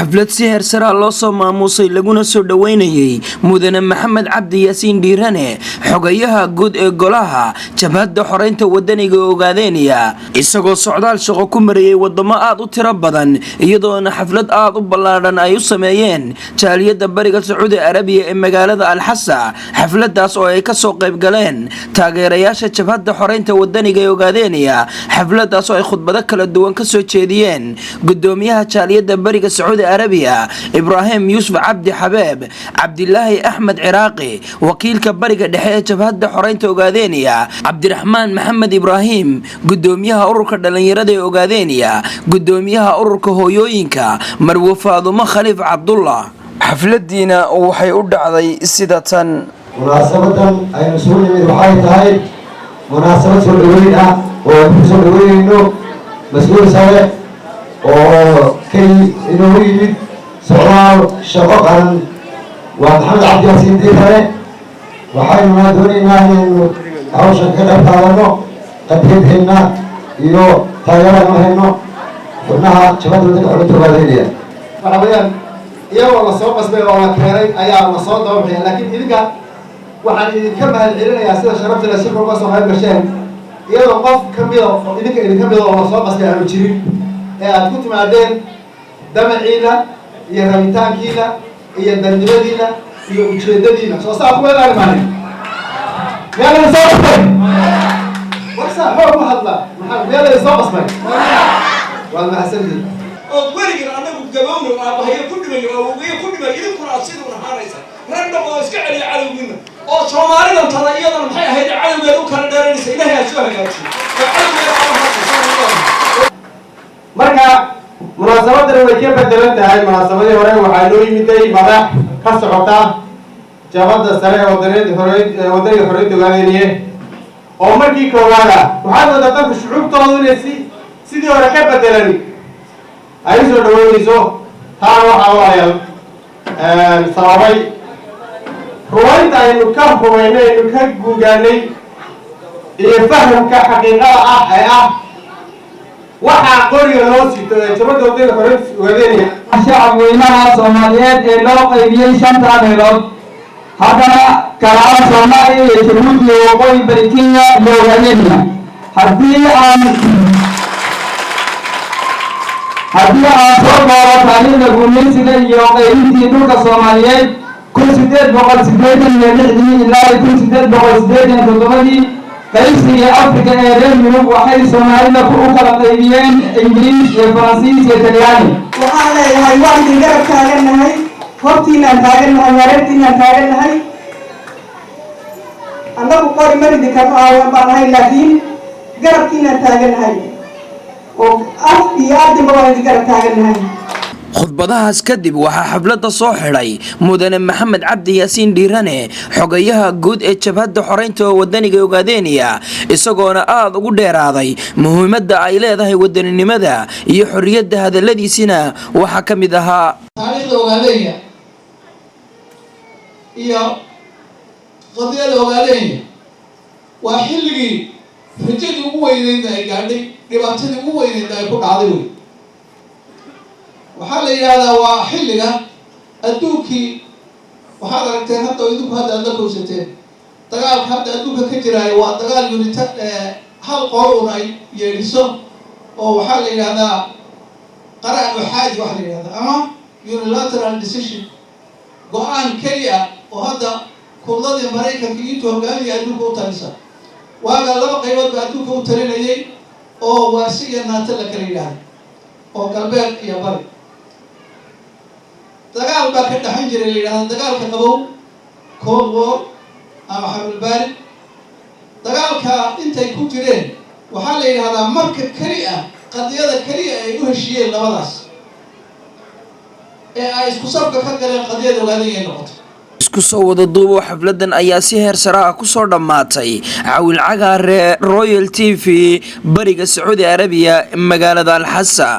xaflad si heer sare ah loo soo maamuusay laguna soo dhaweynayay mudane maxamed cabdi yaasiin dhiirane xogayaha guud ee golaha jabhadda xoreynta wadaniga Ogaadeenaya isagoo socdaal shaqo ku marayay wadamo aad u tiro badan iyadoona xaflad aad u ballaaran ay u sameeyeen jaaliyada bariga Sacuudi Arabiya ee magaalada Al-Hassa xafladaas oo ay ka soo qayb galeen taageerayaasha jabhadda xoreynta wadaniga ee Ogaadeenaya xafladaas oo ay khudbado kala duwan ka soo jeediyeen gudoomiyaha jaaliyada bariga Sacuudi Arabiya Ibrahim Yusuf Cabdi Xabeeb Cabdilaahi Axmed Ciraaqi wakiilka bariga dhexe ee jabhadda xoreynta Ogaadeenaya Cabdiraxmaan Maxamed Ibrahim gudoomiyaha ururka dhalinyarada ee Ogaadeenaya gudoomiyaha ururka hooyooyinka Marwo Faadumo Khaliif Cabdullah xafladiina waxay u dhacday sida tan munaasabadan aynu soo nimid waxay tahay munaasabad soo dhaweyn ah oo ku soo dhaweynayno mas'uul sare oo inuu yimid socdaal shaqo qaran waa maxamed cabdi yaasiin dhiirane waxaynu doonaynaa inaynu hawshan ka qayb qaadano qadiyadeenna iyo taageerada hayno xubnaha jabhadda waddanka xoreynta Ogaadeenaya waxa weeyaan iyagoo la soo qasbay oo la keenay ayaa la soo dababixiya laakiin idinka waxaan idinka mahadcelinayaa sida sharafta la shirka uga soo qayb gasheen iyadoo qof ka mida oo idinka mida oo la soo qasbay aanu jirin ee aad ku timaadeen damaciina iyo rabitaankiina iyo danjibadiina iyo ujeedadiina soo saa ku weelaan maanin meelay soo qasbay warsaa xoog u hadla maxaa meelay soo qasbay waad mahadsantihiin oo weligiin anagu gabowno aabahayo ku dhimay oo ugu ku dhimay idinkuna aad sidoo nahaanaysa ragna oo iska celiya cadowgiina oo Soomaalidan tada iyadana maxay ahayd cadowgeed u kala dheeranaysa Ilaahay ha soo hagaajiyo marka munaasabadan way ka bedelan tahay munaasabadii hore waxaa loo yimiday madax ka socota jabhadda sare ee wadaniga xoreynta Ogaadeenaya oo markii koowaad waxaa wada dadka shucuubtoodu inay sidii hore ka bedelan ay soo dhaweynayso taan waxaa walaal sababay ruwaynta aynu ka hubaynay aynu ka guugaanay iyo fahamka xaqiiqada ah ee ah waxaa qoriga loo sito ee jabhadda waddanka xoreynta Ogaadeenaya shacab weynaha Soomaaliyeed ee loo qaybiyay 5 meelood haddana kala Soomaaliya iyo Jabuuti iyo Waqooyi bari Kenya iyo Ogaadeenaya haddii aan soo noolo taariikhda gumaysiga iyo qaybintii dhulka Soomaaliyeed 1886 ilaa 1887 qaybsiga Afrika ee reer Yurub waxay Soomaalida ku kala qaybiyeen Ingiriis iyo Faransiis iyo Talyaani waxaan leeyahay waan garab taaganahay hortiinaan taaganahay wareertiinaan taaganahay annagu qori maridi kama aawan baan ahay laakiin garabkiinaan taaganahay oo af iyo aadinba waan garab taaganahay khudbadahaas kadib waxaa xafladda soo xidhay mudane maxamed cabdi yaasiin dhiirane xogayaha guud ee jabhadda xoreynta wadaniga Ogaadeenaya isagoona aad ugu dheeraaday muhiimadda ay leedahay wadaninimada iyo xorriyadda hadaladiisina waxaa ka mid ahaa taariikhda Ogaadeenaya iyo qadiyada Ogaadeenaya waa xilligii rajadii ugu weyneyd ay gaadhay dhibaatadii ugu weyneyd ay ku dhacday waxaa la yiraahdaa waa xilliga adduunkii waxaad aragteen hadda idinku hadda aad la kowsateen dagaalka hadda adduunka ka jiraayo waa dagaal hal qoor ay yeedhiso oo waxaa la yiraahdaa qaraan waxaad wax la yiraahdaa ama unilateral decision go'aan kaliya oo hadda kuladii Mareykanka iyo hogaamiyaha adduunka u talisa waaga laba qaybood baa adduunka u talinayay oo waasiga NATO la kala yiraahdo oo galbeed iyo bari dagaal baa ka dhaxan jiray la yiraahdo dagaalka qabow Cold War ama xarbul baarid dagaalka intay ku jireen waxaa la yiraahdaa marka kaliya qadiyada kaliya ay u heshiyeen labadaas ee ay isku sabka ka galeen qadiyada Ogaadeenaya noqotay isku soo wada duubo xafladan ayaa si heer sare ah ku soo dhamaatay Caawil Cagaare Royal TV bariga Sacuudi Arabiya magaalada Al-Hassa.